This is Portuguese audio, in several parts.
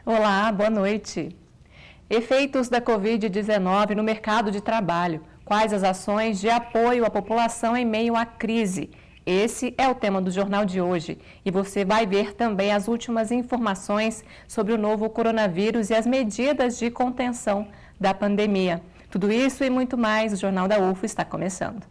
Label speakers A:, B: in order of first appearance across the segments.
A: Olá, boa noite. Efeitos da Covid-19 no mercado de trabalho. Quais as ações de apoio à população em meio à crise? Esse é o tema do jornal de hoje. E você vai ver também as últimas informações sobre o novo coronavírus e as medidas de contenção da pandemia. Tudo isso e muito mais, o Jornal da UFO está começando.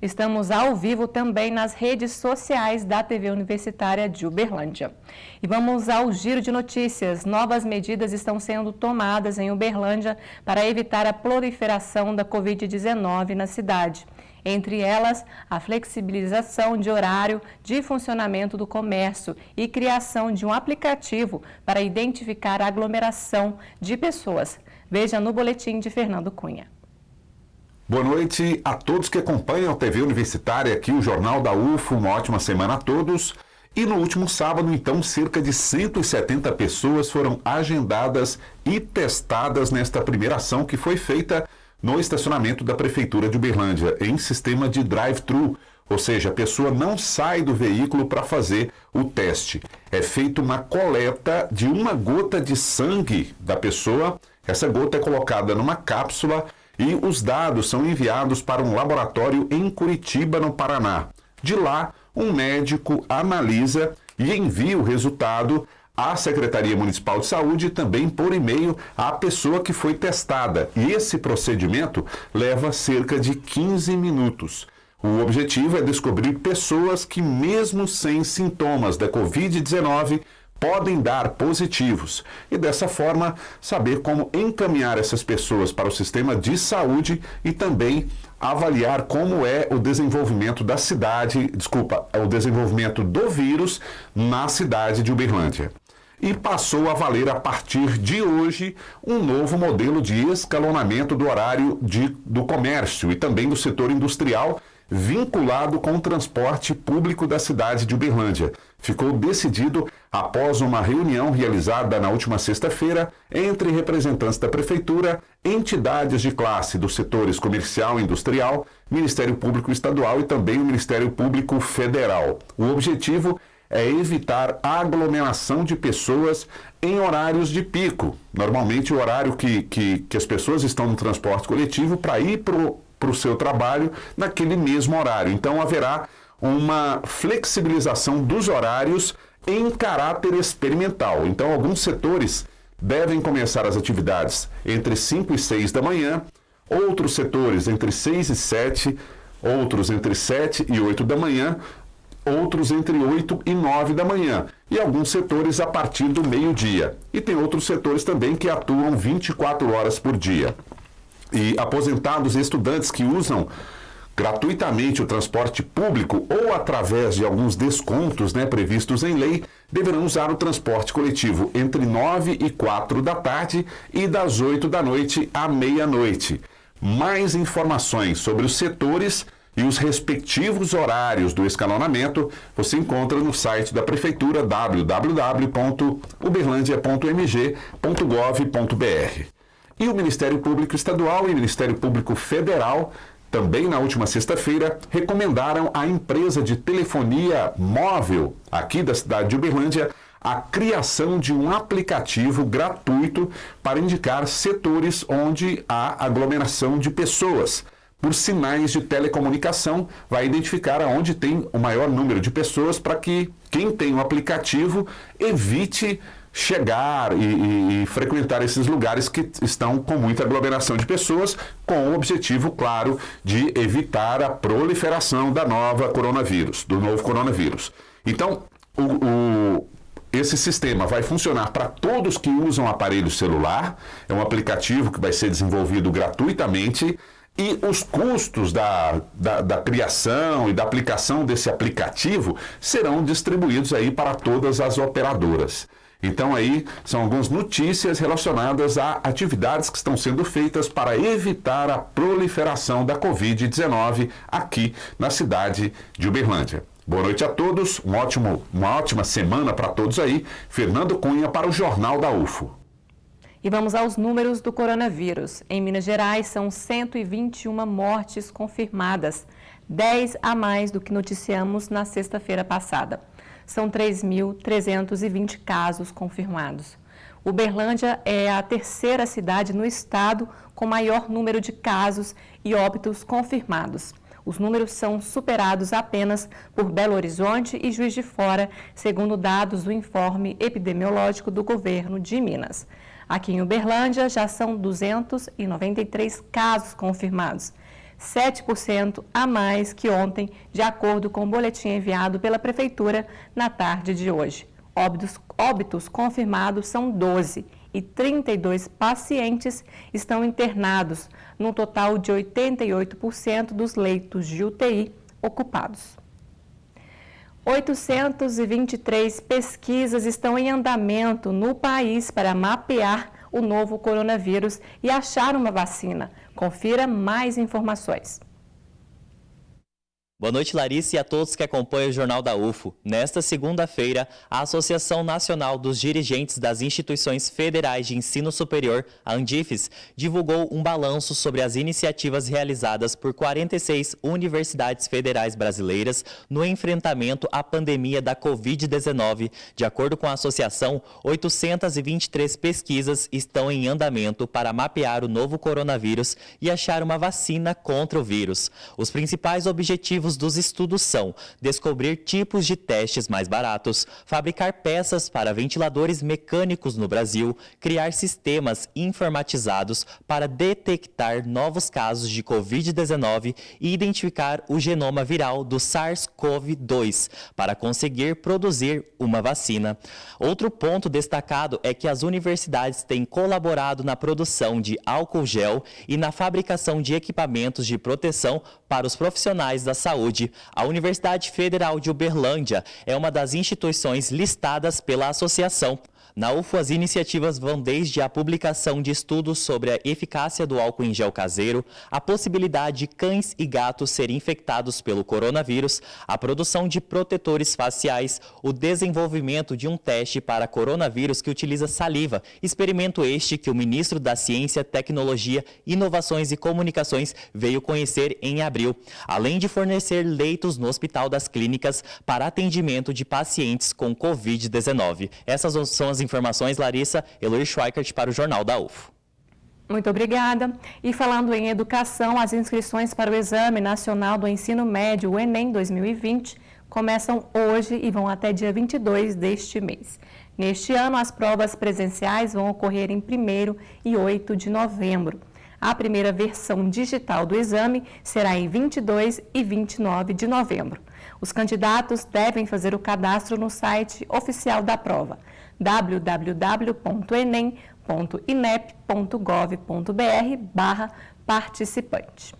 A: Estamos ao vivo também nas redes sociais da TV Universitária de Uberlândia. E vamos ao giro de notícias. Novas medidas estão sendo tomadas em Uberlândia para evitar a proliferação da Covid-19 na cidade. Entre elas, a flexibilização de horário de funcionamento do comércio e criação de um aplicativo para identificar a aglomeração de pessoas. Veja no boletim de Fernando Cunha.
B: Boa noite a todos que acompanham a TV Universitária, aqui o Jornal da UFO, uma ótima semana a todos. E no último sábado, então, cerca de 170 pessoas foram agendadas e testadas nesta primeira ação que foi feita no estacionamento da Prefeitura de Uberlândia, em sistema de drive-thru, ou seja, a pessoa não sai do veículo para fazer o teste. É feita uma coleta de uma gota de sangue da pessoa, essa gota é colocada numa cápsula e os dados são enviados para um laboratório em Curitiba, no Paraná. De lá, um médico analisa e envia o resultado à Secretaria Municipal de Saúde e também por e-mail à pessoa que foi testada. E esse procedimento leva cerca de 15 minutos. O objetivo é descobrir pessoas que, mesmo sem sintomas da Covid-19, podem dar positivos e, dessa forma, saber como encaminhar essas pessoas para o sistema de saúde e também avaliar como é o desenvolvimento da cidade, o desenvolvimento do vírus na cidade de Uberlândia. E passou a valer a partir de hoje um novo modelo de escalonamento do horário do comércio e também do setor industrial, vinculado com o transporte público da cidade de Uberlândia. Ficou decidido após uma reunião realizada na última sexta-feira entre representantes da Prefeitura, entidades de classe dos setores comercial e industrial, Ministério Público Estadual e também o Ministério Público Federal. O objetivo é evitar a aglomeração de pessoas em horários de pico. Normalmente o horário que as pessoas estão no transporte coletivo para ir para o seu trabalho naquele mesmo horário. Então haverá uma flexibilização dos horários em caráter experimental. Então alguns setores devem começar as atividades entre 5 e 6 da manhã, outros setores entre 6 e 7, outros entre 7 e 8 da manhã, outros entre 8 e 9 da manhã e alguns setores a partir do meio-dia. E tem outros setores também que atuam 24 horas por dia. E aposentados e estudantes que usam gratuitamente o transporte público ou através de alguns descontos previstos em lei, deverão usar o transporte coletivo entre 9 e 4 da tarde e das 8 da noite à meia-noite. Mais informações sobre os setores e os respectivos horários do escalonamento você encontra no site da Prefeitura www.uberlandia.mg.gov.br. E o Ministério Público Estadual e o Ministério Público Federal, também na última sexta-feira, recomendaram à empresa de telefonia móvel aqui da cidade de Uberlândia a criação de um aplicativo gratuito para indicar setores onde há aglomeração de pessoas. Por sinais de telecomunicação, vai identificar aonde tem o maior número de pessoas para que quem tem o aplicativo evite chegar e frequentar esses lugares que estão com muita aglomeração de pessoas, com o objetivo, claro, de evitar a proliferação do novo coronavírus. Então, esse sistema vai funcionar para todos que usam aparelho celular, é um aplicativo que vai ser desenvolvido gratuitamente, e os custos da criação e da aplicação desse aplicativo serão distribuídos aí para todas as operadoras. Então aí são algumas notícias relacionadas a atividades que estão sendo feitas para evitar a proliferação da Covid-19 aqui na cidade de Uberlândia. Boa noite a todos, uma ótima semana para todos aí. Fernando Cunha para o Jornal da UFO.
A: E vamos aos números do coronavírus. Em Minas Gerais, são 121 mortes confirmadas, 10 a mais do que noticiamos na sexta-feira passada. São 3.320 casos confirmados. Uberlândia é a terceira cidade no estado com maior número de casos e óbitos confirmados. Os números são superados apenas por Belo Horizonte e Juiz de Fora, segundo dados do informe epidemiológico do governo de Minas. Aqui em Uberlândia já são 293 casos confirmados, 7% a mais que ontem, de acordo com o boletim enviado pela Prefeitura na tarde de hoje. Óbitos confirmados são 12 e 32 pacientes estão internados, num total de 88% dos leitos de UTI ocupados. 823 pesquisas estão em andamento no país para mapear o novo coronavírus e achar uma vacina. Confira mais informações.
C: Boa noite, Larissa, e a todos que acompanham o Jornal da UFO. Nesta segunda-feira, a Associação Nacional dos Dirigentes das Instituições Federais de Ensino Superior, a ANDIFES, divulgou um balanço sobre as iniciativas realizadas por 46 universidades federais brasileiras no enfrentamento à pandemia da Covid-19. De acordo com a associação, 823 pesquisas estão em andamento para mapear o novo coronavírus e achar uma vacina contra o vírus. Os principais objetivos dos estudos são descobrir tipos de testes mais baratos, fabricar peças para ventiladores mecânicos no Brasil, criar sistemas informatizados para detectar novos casos de Covid-19 e identificar o genoma viral do SARS-CoV-2 para conseguir produzir uma vacina. Outro ponto destacado é que as universidades têm colaborado na produção de álcool gel e na fabricação de equipamentos de proteção para os profissionais da saúde. A Universidade Federal de Uberlândia é uma das instituições listadas pela associação. Na UFO, as iniciativas vão desde a publicação de estudos sobre a eficácia do álcool em gel caseiro, a possibilidade de cães e gatos serem infectados pelo coronavírus, a produção de protetores faciais, o desenvolvimento de um teste para coronavírus que utiliza saliva, experimento este que o ministro da Ciência, Tecnologia, Inovações e Comunicações veio conhecer em abril, além de fornecer leitos no Hospital das Clínicas para atendimento de pacientes com Covid-19. Essas são as informações, Larissa. Eloy Schweikert para o Jornal da UFO.
A: Muito obrigada. E falando em educação, as inscrições para o Exame Nacional do Ensino Médio, o Enem 2020, começam hoje e vão até dia 22 deste mês. Neste ano, as provas presenciais vão ocorrer em 1º e 8 de novembro. A primeira versão digital do exame será em 22 e 29 de novembro. Os candidatos devem fazer o cadastro no site oficial da prova, www.enem.inep.gov.br/participante.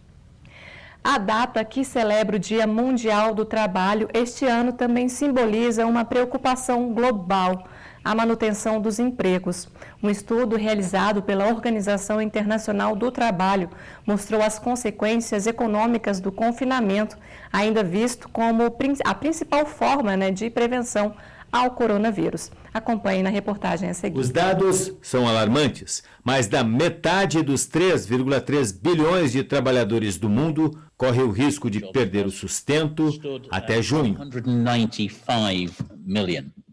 A: A data que celebra o Dia Mundial do Trabalho este ano também simboliza uma preocupação global, a manutenção dos empregos. Um estudo realizado pela Organização Internacional do Trabalho mostrou as consequências econômicas do confinamento, ainda visto como a principal forma de prevenção ao coronavírus. Acompanhe na reportagem a seguir.
D: Os dados são alarmantes. Mais da metade dos 3,3 bilhões de trabalhadores do mundo corre o risco de perder o sustento até junho.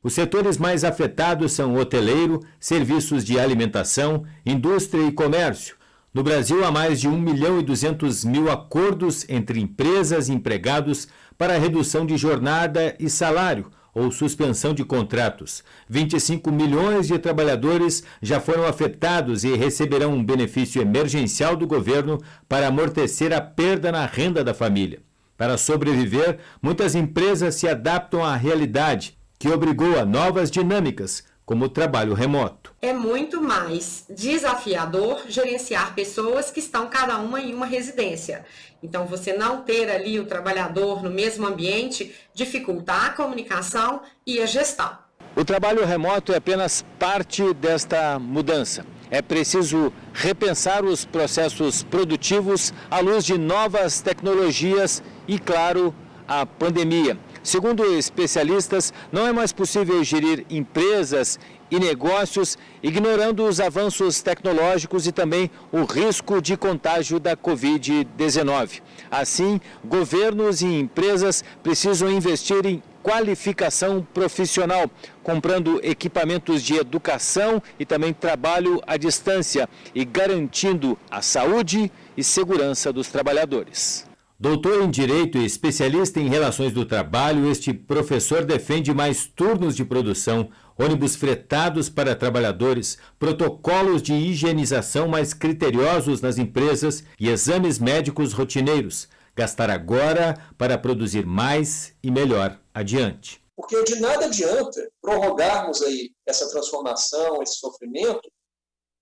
D: Os setores mais afetados são hoteleiro, serviços de alimentação, indústria e comércio. No Brasil, há mais de 1.200.000 acordos entre empresas e empregados para redução de jornada e salário ou suspensão de contratos. 25 milhões de trabalhadores já foram afetados e receberão um benefício emergencial do governo para amortecer a perda na renda da família. Para sobreviver, muitas empresas se adaptam à realidade, que obrigou a novas dinâmicas, como o trabalho remoto.
E: É muito mais desafiador gerenciar pessoas que estão cada uma em uma residência. Então, você não ter ali o trabalhador no mesmo ambiente dificulta a comunicação e a gestão.
D: O trabalho remoto é apenas parte desta mudança. É preciso repensar os processos produtivos à luz de novas tecnologias e, claro, a pandemia. Segundo especialistas, não é mais possível gerir empresas e negócios ignorando os avanços tecnológicos e também o risco de contágio da Covid-19. Assim, governos e empresas precisam investir em qualificação profissional, comprando equipamentos de educação e também trabalho à distância e garantindo a saúde e segurança dos trabalhadores. Doutor em Direito e especialista em Relações do Trabalho, este professor defende mais turnos de produção, ônibus fretados para trabalhadores, protocolos de higienização mais criteriosos nas empresas e exames médicos rotineiros. Gastar agora para produzir mais e melhor adiante.
F: Porque de nada adianta prorrogarmos aí essa transformação, esse sofrimento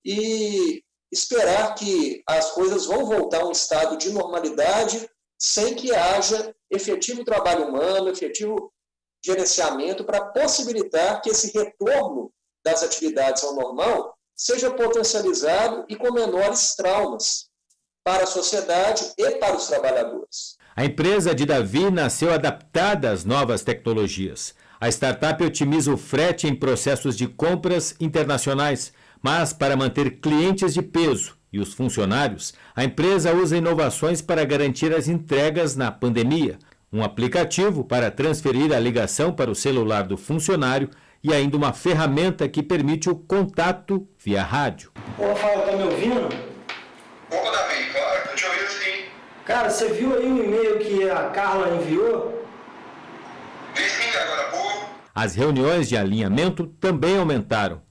F: e esperar que as coisas vão voltar a um estado de normalidade sem que haja efetivo trabalho humano, efetivo gerenciamento para possibilitar que esse retorno das atividades ao normal seja potencializado e com menores traumas para a sociedade e para os trabalhadores.
D: A empresa de Davi nasceu adaptada às novas tecnologias. A startup otimiza o frete em processos de compras internacionais, mas para manter clientes de peso e os funcionários, a empresa usa inovações para garantir as entregas na pandemia. Um aplicativo para transferir a ligação para o celular do funcionário e ainda uma ferramenta que permite o contato via rádio.
G: Ô, Rafael, tá me ouvindo?
H: Opa, Davi, claro, tô te ouvindo sim.
G: Cara, você viu aí o e-mail que a Carla enviou?
H: Vi sim, agora há pouco.
D: As reuniões de alinhamento também aumentaram.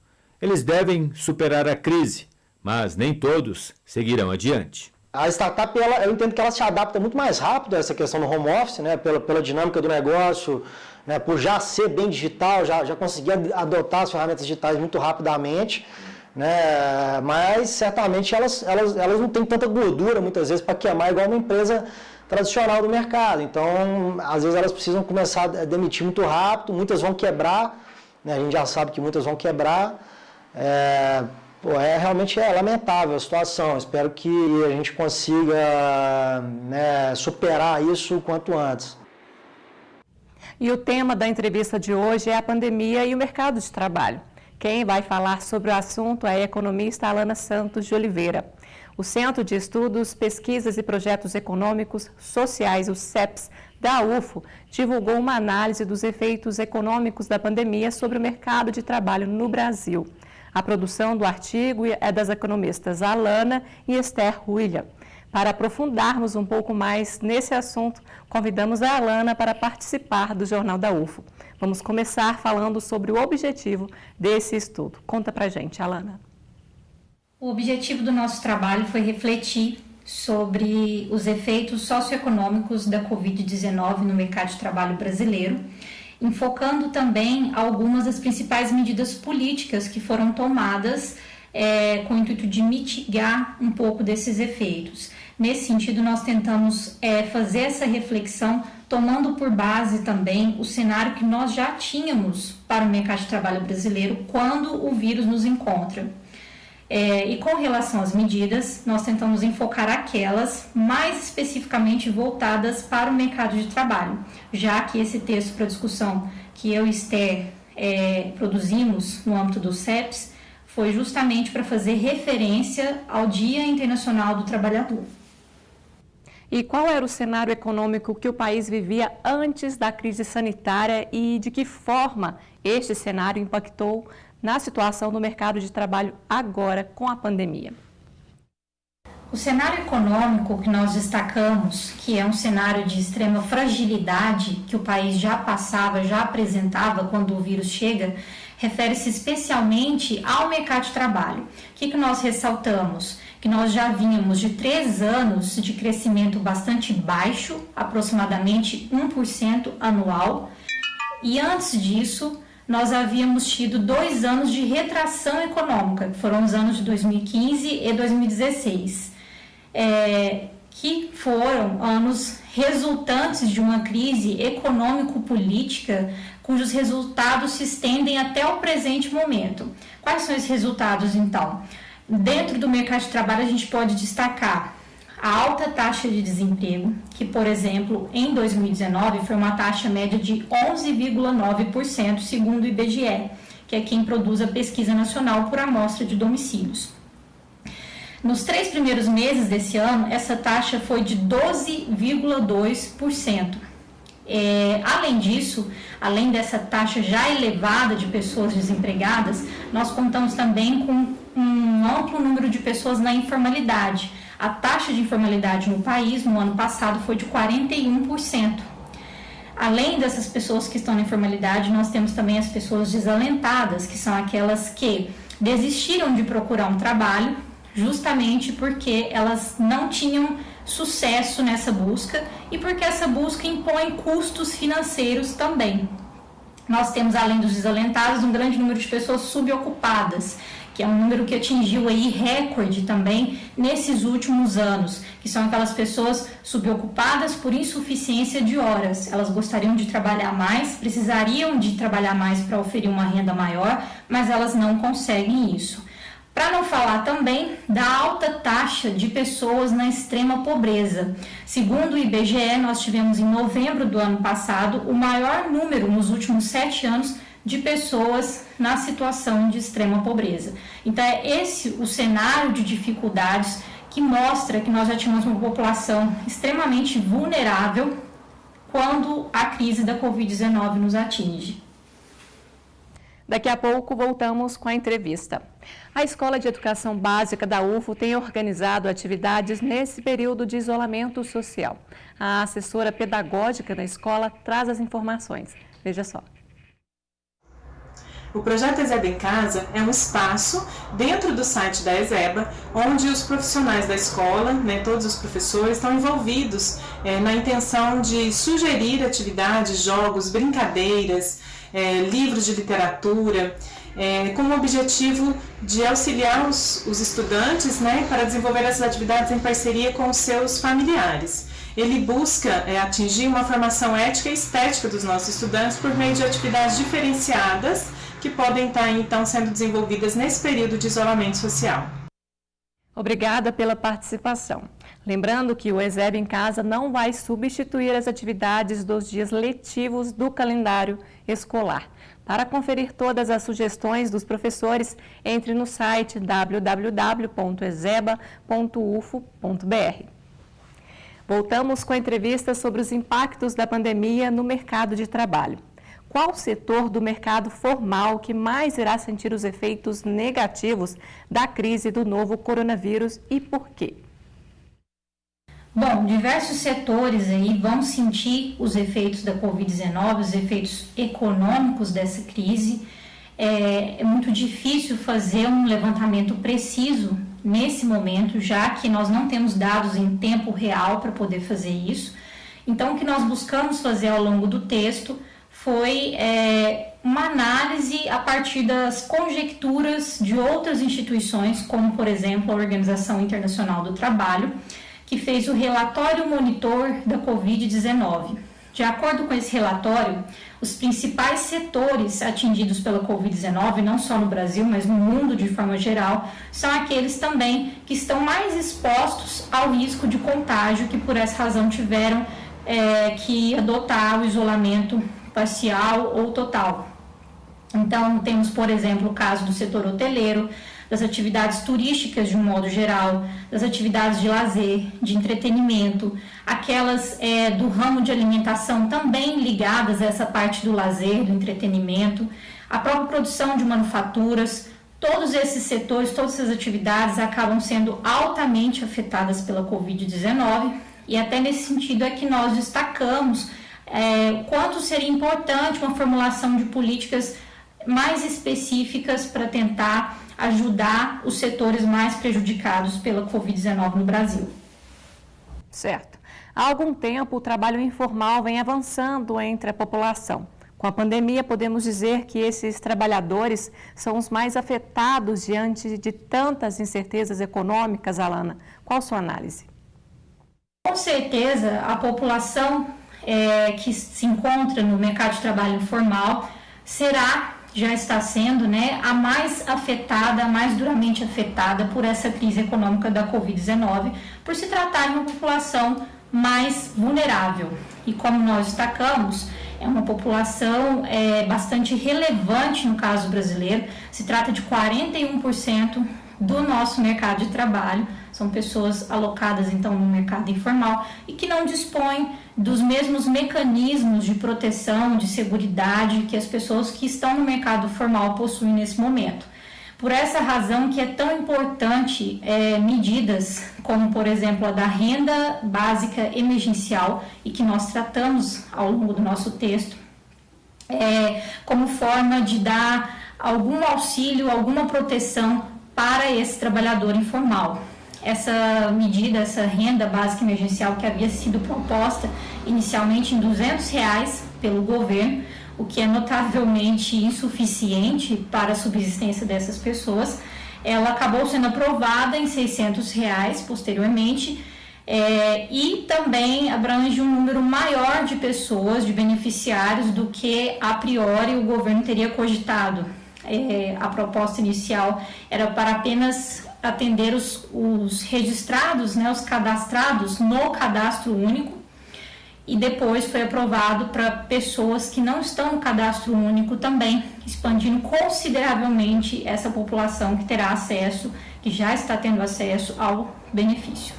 D: Eles devem superar a crise, mas nem todos seguirão adiante.
G: A startup, eu entendo que ela se adapta muito mais rápido a essa questão do home office, né, pela dinâmica do negócio, né, por já ser bem digital, já conseguir adotar as ferramentas digitais muito rapidamente, né, mas certamente elas não têm tanta gordura muitas vezes para queimar igual uma empresa tradicional do mercado. Então, às vezes elas precisam começar a demitir muito rápido, muitas vão quebrar, né, a gente já sabe que muitas vão quebrar. Realmente é lamentável a situação. Espero que a gente consiga, né, superar isso o quanto antes.
A: E o tema da entrevista de hoje é a pandemia e o mercado de trabalho. Quem vai falar sobre o assunto é a economista Alana Santos de Oliveira. O Centro de Estudos, Pesquisas e Projetos Econômicos Sociais, o CEPS, da UFO, divulgou uma análise dos efeitos econômicos da pandemia sobre o mercado de trabalho no Brasil. A produção do artigo é das economistas Alana e Esther William. Para aprofundarmos um pouco mais nesse assunto, convidamos a Alana para participar do Jornal da UFO. Vamos começar falando sobre o objetivo desse estudo. Conta pra gente, Alana.
I: O objetivo do nosso trabalho foi refletir sobre os efeitos socioeconômicos da Covid-19 no mercado de trabalho brasileiro, enfocando também algumas das principais medidas políticas que foram tomadas com o intuito de mitigar um pouco desses efeitos. Nesse sentido, nós tentamos fazer essa reflexão, tomando por base também o cenário que nós já tínhamos para o mercado de trabalho brasileiro quando o vírus nos encontra. E com relação às medidas, nós tentamos enfocar aquelas mais especificamente voltadas para o mercado de trabalho, já que esse texto para discussão que eu e Esther produzimos no âmbito do CEPS foi justamente para fazer referência ao Dia Internacional do Trabalhador.
A: E qual era o cenário econômico que o país vivia antes da crise sanitária e de que forma este cenário impactou na situação do mercado de trabalho agora com a pandemia?
I: O cenário econômico que nós destacamos, que é um cenário de extrema fragilidade que o país já passava, já apresentava quando o vírus chega, refere-se especialmente ao mercado de trabalho. O que nós ressaltamos? Que nós já vínhamos de 3 anos de crescimento bastante baixo, aproximadamente 1% anual, e antes disso, nós havíamos tido 2 anos de retração econômica, que foram os anos de 2015 e 2016, que foram anos resultantes de uma crise econômico-política cujos resultados se estendem até o presente momento. Quais são esses resultados, então? Dentro do mercado de trabalho, a gente pode destacar a alta taxa de desemprego, que, por exemplo, em 2019 foi uma taxa média de 11,9%, segundo o IBGE, que é quem produz a pesquisa nacional por amostra de domicílios. Nos 3 primeiros meses desse ano, essa taxa foi de 12,2%. Além disso, além dessa taxa já elevada de pessoas desempregadas, nós contamos também com um amplo número de pessoas na informalidade. A taxa de informalidade no país no ano passado foi de 41%. Além dessas pessoas que estão na informalidade, nós temos também as pessoas desalentadas, que são aquelas que desistiram de procurar um trabalho justamente porque elas não tinham sucesso nessa busca e porque essa busca impõe custos financeiros também. Nós temos, além dos desalentados, um grande número de pessoas subocupadas, que é um número que atingiu aí recorde também nesses últimos anos, que são aquelas pessoas subocupadas por insuficiência de horas. Elas gostariam de trabalhar mais, precisariam de trabalhar mais para oferir uma renda maior, mas elas não conseguem isso. Para não falar também da alta taxa de pessoas na extrema pobreza. Segundo o IBGE, nós tivemos em novembro do ano passado o maior número nos últimos 7 anos de pessoas na situação de extrema pobreza. Então é esse o cenário de dificuldades que mostra que nós já tínhamos uma população extremamente vulnerável quando a crise da Covid-19 nos atinge.
A: Daqui a pouco voltamos com a entrevista. A Escola de Educação Básica da UFO tem organizado atividades nesse período de isolamento social. A assessora pedagógica da escola traz as informações. Veja só.
J: O projeto Ezeba em Casa é um espaço dentro do site da Ezeba, onde os profissionais da escola, todos os professores, estão envolvidos na intenção de sugerir atividades, jogos, brincadeiras, livros de literatura, com o objetivo de auxiliar os estudantes para desenvolver essas atividades em parceria com os seus familiares. Ele busca atingir uma formação ética e estética dos nossos estudantes por meio de atividades diferenciadas que podem estar, então, sendo desenvolvidas nesse período de isolamento social.
A: Obrigada pela participação. Lembrando que o Ezeba em Casa não vai substituir as atividades dos dias letivos do calendário escolar. Para conferir todas as sugestões dos professores, entre no site www.ezeba.ufo.br. Voltamos com a entrevista sobre os impactos da pandemia no mercado de trabalho. Qual setor do mercado formal que mais irá sentir os efeitos negativos da crise do novo coronavírus e por quê?
I: Bom, diversos setores aí vão sentir os efeitos da Covid-19, os efeitos econômicos dessa crise. É muito difícil fazer um levantamento preciso nesse momento, já que nós não temos dados em tempo real para poder fazer isso. Então, o que nós buscamos fazer ao longo do texto foi uma análise a partir das conjecturas de outras instituições, como, por exemplo, a Organização Internacional do Trabalho, que fez o relatório monitor da Covid-19. De acordo com esse relatório, os principais setores atingidos pela Covid-19, não só no Brasil, mas no mundo de forma geral, são aqueles também que estão mais expostos ao risco de contágio, que por essa razão tiveram que adotar o isolamento parcial ou total. Então, temos, por exemplo, o caso do setor hoteleiro, das atividades turísticas de um modo geral, das atividades de lazer, de entretenimento, aquelas do ramo de alimentação também ligadas a essa parte do lazer, do entretenimento, a própria produção de manufaturas. Todos esses setores, todas essas atividades acabam sendo altamente afetadas pela Covid-19 e até nesse sentido é que nós destacamos quanto seria importante uma formulação de políticas mais específicas para tentar ajudar os setores mais prejudicados pela Covid-19 no Brasil.
A: Certo. Há algum tempo, o trabalho informal vem avançando entre a população. Com a pandemia, podemos dizer que esses trabalhadores são os mais afetados diante de tantas incertezas econômicas, Alana. Qual a sua análise?
I: Com certeza, a população que se encontra no mercado de trabalho informal será já está sendo, né, a mais afetada, a mais duramente afetada por essa crise econômica da Covid-19, por se tratar de uma população mais vulnerável. E como nós destacamos, é uma população bastante relevante no caso brasileiro, se trata de 41% do nosso mercado de trabalho, são pessoas alocadas então no mercado informal e que não dispõem dos mesmos mecanismos de proteção, de seguridade que as pessoas que estão no mercado formal possuem nesse momento. Por essa razão que é tão importante medidas como, por exemplo, a da renda básica emergencial, e que nós tratamos ao longo do nosso texto, como forma de dar algum auxílio, alguma proteção para esse trabalhador informal. Essa medida, essa renda básica emergencial que havia sido proposta inicialmente em R$200 pelo governo, o que é notavelmente insuficiente para a subsistência dessas pessoas, ela acabou sendo aprovada em R$600 posteriormente, e também abrange um número maior de pessoas, de beneficiários, do que a priori o governo teria cogitado. A proposta inicial era para apenas atender os registrados, né, os cadastrados no cadastro único, e depois foi aprovado para pessoas que não estão no cadastro único também, expandindo consideravelmente essa população que terá acesso, que já está tendo acesso ao benefício.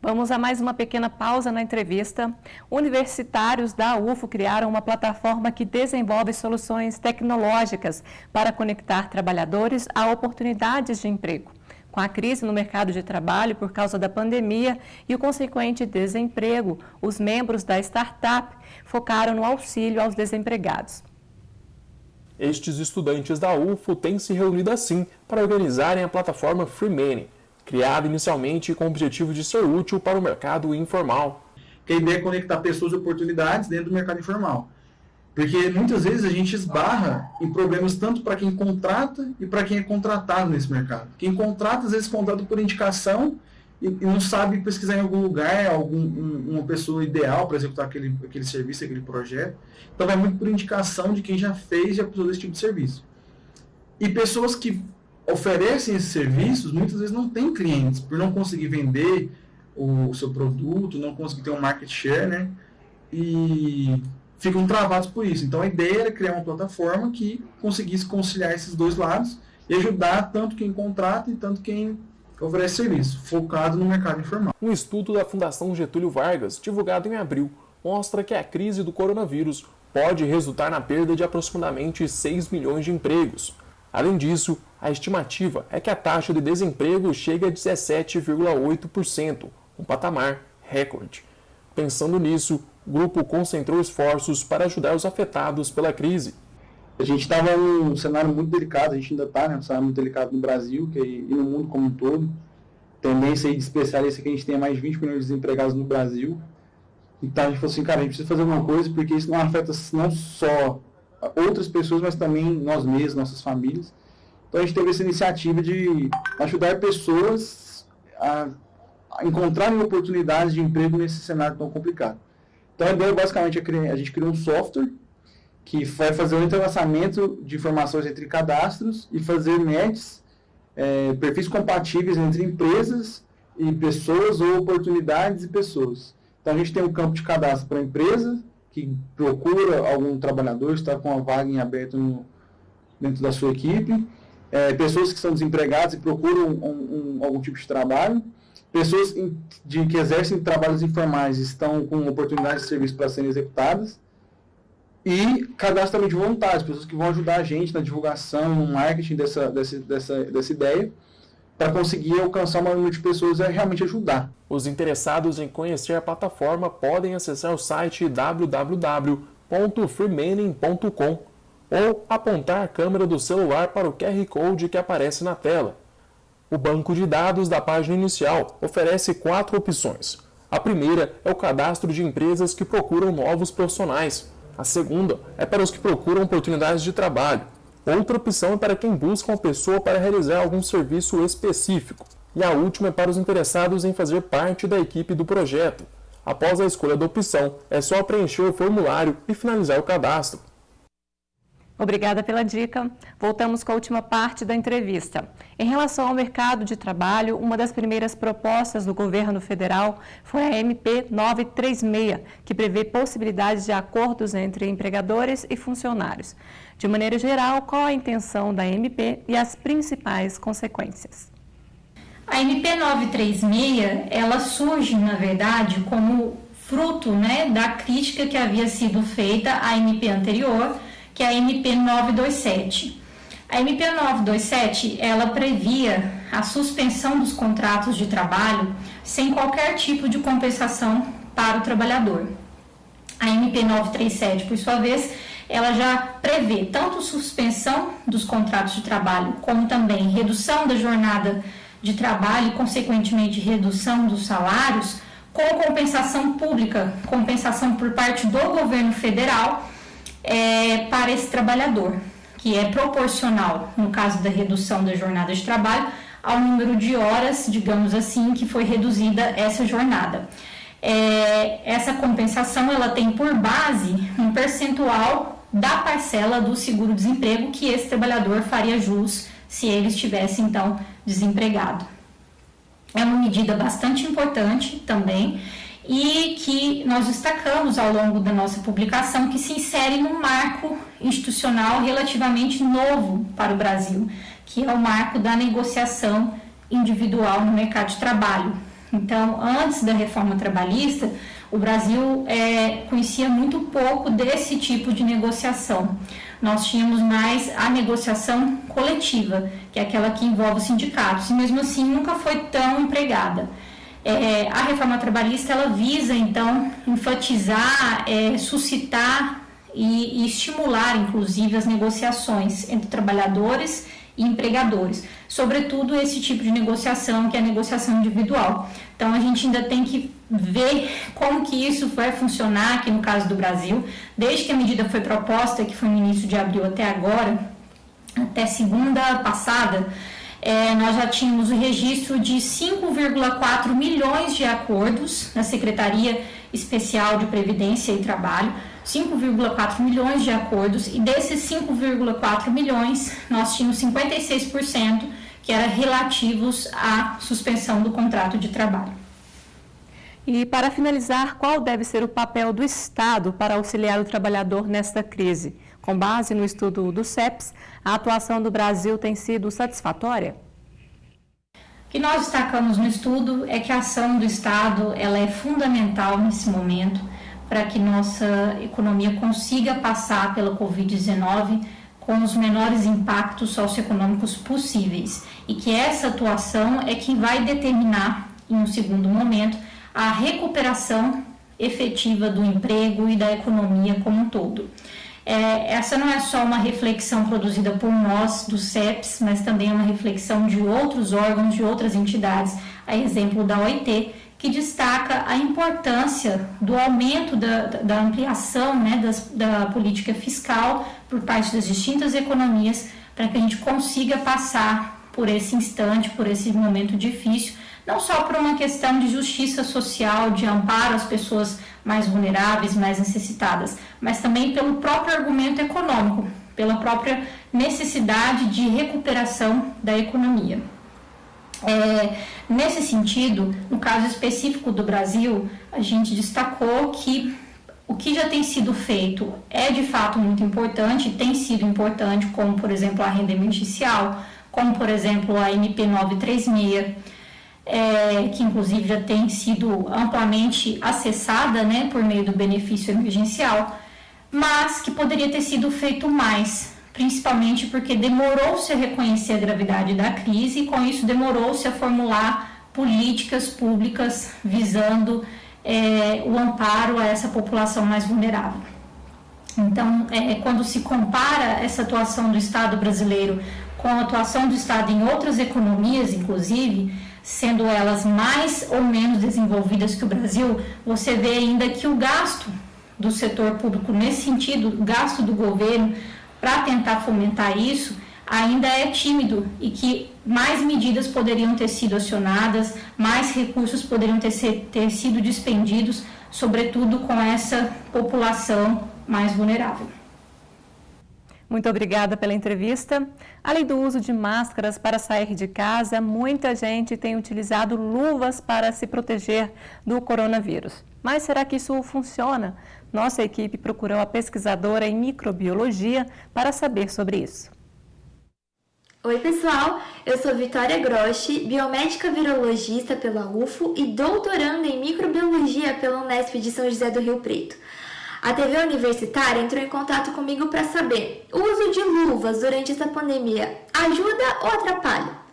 A: Vamos a mais uma pequena pausa na entrevista. Universitários da UFO criaram uma plataforma que desenvolve soluções tecnológicas para conectar trabalhadores a oportunidades de emprego. Com a crise no mercado de trabalho por causa da pandemia e o consequente desemprego, os membros da startup focaram no auxílio aos desempregados.
K: Estes estudantes da UFO têm se reunido assim para organizarem a plataforma Free Many, criada inicialmente com o objetivo de ser útil para o mercado informal.
L: A ideia é conectar pessoas e oportunidades dentro do mercado informal. Porque muitas vezes a gente esbarra em problemas tanto para quem contrata e para quem é contratado nesse mercado. Quem contrata, às vezes, contrata por indicação e não sabe pesquisar em algum lugar uma pessoa ideal para executar aquele serviço, aquele projeto. Então vai muito por indicação de quem já fez e já precisou desse tipo de serviço. E pessoas que oferecem esses serviços, muitas vezes não têm clientes, por não conseguir vender o seu produto, não conseguir ter um market share, né? E ficam travados por isso. Então a ideia era criar uma plataforma que conseguisse conciliar esses dois lados e ajudar tanto quem contrata e tanto quem oferece serviço, focado no mercado informal.
K: Um estudo da Fundação Getúlio Vargas, divulgado em abril, mostra que a crise do coronavírus pode resultar na perda de aproximadamente 6 milhões de empregos. Além disso, a estimativa é que a taxa de desemprego chegue a 17,8%, um patamar recorde. Pensando nisso, o grupo concentrou esforços para ajudar os afetados pela crise.
L: A gente estava num cenário muito delicado, a gente ainda está, né, um cenário muito delicado no Brasil e no mundo como um todo. Tendência aí de especialista é que a gente tenha mais de 20 milhões de desempregados no Brasil. Então a gente falou assim, cara, a gente precisa fazer alguma coisa, porque isso não afeta não só outras pessoas, mas também nós mesmos, nossas famílias. Então a gente teve essa iniciativa de ajudar pessoas a encontrarem oportunidades de emprego nesse cenário tão complicado. Então a ideia basicamente é a gente criou um software que vai fazer o entrelaçamento de informações entre cadastros e fazer matches, perfis compatíveis entre empresas e pessoas ou oportunidades e pessoas. Então a gente tem um campo de cadastro para a empresa que procura algum trabalhador, está com uma vaga em aberto dentro da sua equipe, pessoas que estão desempregadas e procuram algum tipo de trabalho, pessoas que exercem trabalhos informais estão com oportunidades de serviço para serem executadas, e cadastro também de voluntários, pessoas que vão ajudar a gente na divulgação, no marketing dessa ideia, para conseguir alcançar o maior número de pessoas e realmente ajudar.
K: Os interessados em conhecer a plataforma podem acessar o site www.freemaning.com ou apontar a câmera do celular para o QR Code que aparece na tela. O banco de dados da página inicial oferece 4 opções. A primeira é o cadastro de empresas que procuram novos profissionais. A segunda é para os que procuram oportunidades de trabalho. Outra opção é para quem busca uma pessoa para realizar algum serviço específico. E a última é para os interessados em fazer parte da equipe do projeto. Após a escolha da opção, é só preencher o formulário e finalizar o cadastro.
A: Obrigada pela dica. Voltamos com a última parte da entrevista. Em relação ao mercado de trabalho, uma das primeiras propostas do governo federal foi a MP 936, que prevê possibilidades de acordos entre empregadores e funcionários. De maneira geral, qual a intenção da MP e as principais consequências?
I: A MP 936, ela surge, na verdade, como fruto, da crítica que havia sido feita à MP anterior, que é a MP 927. A MP 927, ela previa a suspensão dos contratos de trabalho sem qualquer tipo de compensação para o trabalhador. A MP 937, por sua vez, ela já prevê tanto suspensão dos contratos de trabalho, como também redução da jornada de trabalho e, consequentemente, redução dos salários, com compensação pública, compensação por parte do governo federal, para esse trabalhador, que é proporcional, no caso da redução da jornada de trabalho, ao número de horas, digamos assim, que foi reduzida essa jornada. Essa compensação, ela tem por base um percentual da parcela do seguro-desemprego que esse trabalhador faria jus se ele estivesse, então, desempregado. É uma medida bastante importante também, e que nós destacamos ao longo da nossa publicação, que se insere num marco institucional relativamente novo para o Brasil, que é o marco da negociação individual no mercado de trabalho. Então, antes da reforma trabalhista, o Brasil conhecia muito pouco desse tipo de negociação. Nós tínhamos mais a negociação coletiva, que é aquela que envolve os sindicatos, e mesmo assim nunca foi tão empregada. A reforma trabalhista, ela visa, então, enfatizar, suscitar e estimular, inclusive, as negociações entre trabalhadores e empregadores, sobretudo esse tipo de negociação, que é a negociação individual. Então, a gente ainda tem que ver como que isso vai funcionar aqui no caso do Brasil. Desde que a medida foi proposta, que foi no início de abril até agora, até segunda passada, nós já tínhamos o registro de 5,4 milhões de acordos na Secretaria Especial de Previdência e Trabalho, 5,4 milhões de acordos, e desses 5,4 milhões, nós tínhamos 56% que eram relativos à suspensão do contrato de trabalho.
A: E para finalizar, qual deve ser o papel do Estado para auxiliar o trabalhador nesta crise? Com base no estudo do CEPS, a atuação do Brasil tem sido satisfatória?
I: O que nós destacamos no estudo é que a ação do Estado ela é fundamental nesse momento para que nossa economia consiga passar pela Covid-19 com os menores impactos socioeconômicos possíveis, e que essa atuação é que vai determinar, em um segundo momento, a recuperação efetiva do emprego e da economia como um todo. Essa não é só uma reflexão produzida por nós, do CEPS, mas também é uma reflexão de outros órgãos, de outras entidades, a exemplo da OIT, que destaca a importância do aumento da ampliação, da política fiscal por parte das distintas economias, para que a gente consiga passar por esse instante, por esse momento difícil, não só por uma questão de justiça social, de amparo às pessoas mais vulneráveis, mais necessitadas, mas também pelo próprio argumento econômico, pela própria necessidade de recuperação da economia. Nesse sentido, no caso específico do Brasil, a gente destacou que o que já tem sido feito é de fato muito importante, tem sido importante, como por exemplo a renda emergencial, como por exemplo a MP 936, que inclusive já tem sido amplamente acessada, por meio do benefício emergencial, mas que poderia ter sido feito mais, principalmente porque demorou-se a reconhecer a gravidade da crise e com isso demorou-se a formular políticas públicas visando o amparo a essa população mais vulnerável. Então, quando se compara essa atuação do Estado brasileiro com a atuação do Estado em outras economias, inclusive, sendo elas mais ou menos desenvolvidas que o Brasil, você vê ainda que o gasto do setor público nesse sentido, o gasto do governo para tentar fomentar isso, ainda é tímido e que mais medidas poderiam ter sido acionadas, mais recursos poderiam ter sido dispendidos, sobretudo com essa população mais vulnerável.
A: Muito obrigada pela entrevista. Além do uso de máscaras para sair de casa, muita gente tem utilizado luvas para se proteger do coronavírus. Mas será que isso funciona? Nossa equipe procurou a pesquisadora em microbiologia para saber sobre isso.
M: Oi pessoal, eu sou Vitória Groschi, biomédica virologista pela UFO e doutoranda em microbiologia pela Unesp de São José do Rio Preto. A TV Universitária entrou em contato comigo para saber, o uso de luvas durante essa pandemia ajuda ou atrapalha?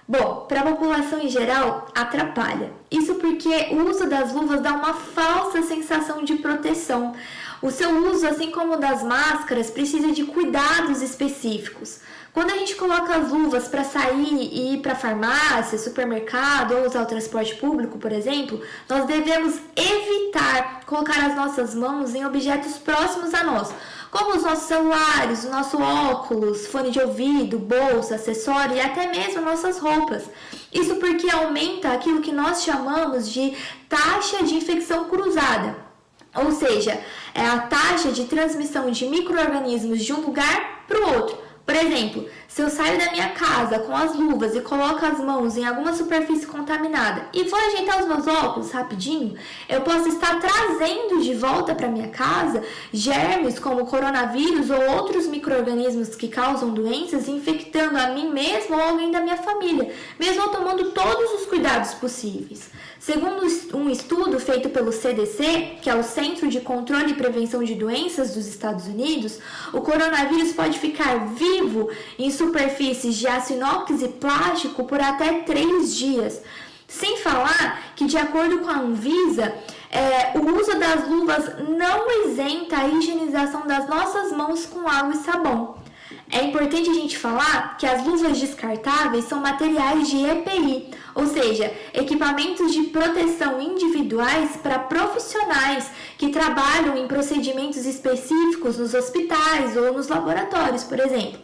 M: Bom, para a população em geral, atrapalha. Isso porque o uso das luvas dá uma falsa sensação de proteção. O seu uso, assim como o das máscaras, precisa de cuidados específicos. Quando a gente coloca as luvas para sair e ir para a farmácia, supermercado ou usar o transporte público, por exemplo, nós devemos evitar colocar as nossas mãos em objetos próximos a nós, como os nossos celulares, o nosso óculos, fone de ouvido, bolsa, acessório e até mesmo nossas roupas. Isso porque aumenta aquilo que nós chamamos de taxa de infecção cruzada, ou seja, é a taxa de transmissão de micro-organismos de um lugar para o outro. Por exemplo, se eu saio da minha casa com as luvas e coloco as mãos em alguma superfície contaminada e vou ajeitar os meus óculos rapidinho, eu posso estar trazendo de volta para minha casa germes como coronavírus ou outros micro-organismos que causam doenças, infectando a mim mesmo ou alguém da minha família, mesmo tomando todos os cuidados possíveis. Segundo um estudo feito pelo CDC, que é o Centro de Controle e Prevenção de Doenças dos Estados Unidos, o coronavírus pode ficar vivo em superfícies de aço inox e plástico por até 3 dias. Sem falar que, de acordo com a Anvisa, o uso das luvas não isenta a higienização das nossas mãos com água e sabão. É importante a gente falar que as luvas descartáveis são materiais de EPI, ou seja, equipamentos de proteção individuais para profissionais que trabalham em procedimentos específicos nos hospitais ou nos laboratórios, por exemplo.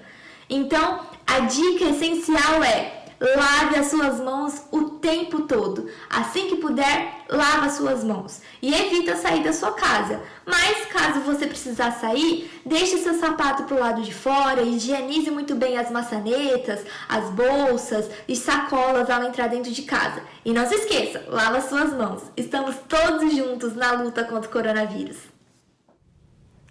M: Então, a dica essencial é: lave as suas mãos o tempo todo. Assim que puder, lava as suas mãos. E evita sair da sua casa. Mas, caso você precisar sair, deixe seu sapato para o lado de fora, higienize muito bem as maçanetas, as bolsas e sacolas ao entrar dentro de casa. E não se esqueça, lava as suas mãos. Estamos todos juntos na luta contra o coronavírus.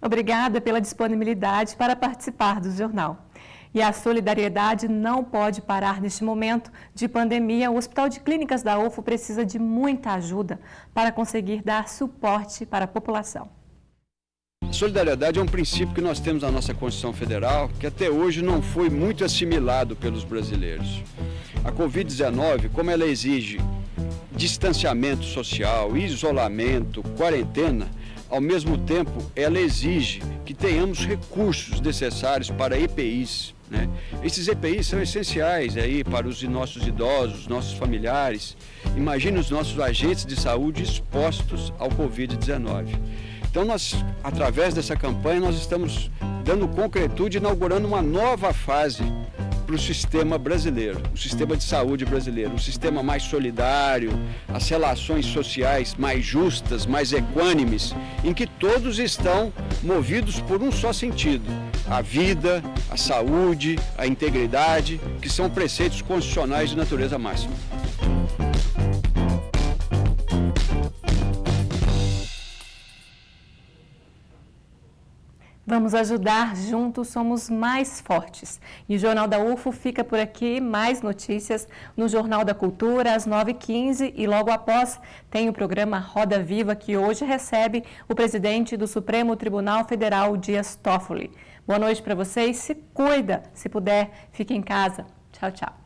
A: Obrigada pela disponibilidade para participar do jornal. E a solidariedade não pode parar neste momento de pandemia. O Hospital de Clínicas da UFO precisa de muita ajuda para conseguir dar suporte para a população.
N: A solidariedade é um princípio que nós temos na nossa Constituição Federal, que até hoje não foi muito assimilado pelos brasileiros. A Covid-19, como ela exige distanciamento social, isolamento, quarentena, ao mesmo tempo ela exige que tenhamos recursos necessários para EPIs. Esses EPIs são essenciais aí para os nossos idosos, nossos familiares. Imagine os nossos agentes de saúde expostos ao Covid-19. Então nós, através dessa campanha, nós estamos dando concretude, inaugurando uma nova fase para o sistema brasileiro, o sistema de saúde brasileiro, um sistema mais solidário, as relações sociais mais justas, mais equânimes, em que todos estão movidos por um só sentido: a vida, a saúde, a integridade, que são preceitos constitucionais de natureza máxima.
A: Vamos ajudar, juntos somos mais fortes. E o Jornal da UFO fica por aqui. Mais notícias no Jornal da Cultura, às 9h15. E logo após tem o programa Roda Viva, que hoje recebe o presidente do Supremo Tribunal Federal, Dias Toffoli. Boa noite para vocês. Se cuida. Se puder, fique em casa. Tchau, tchau.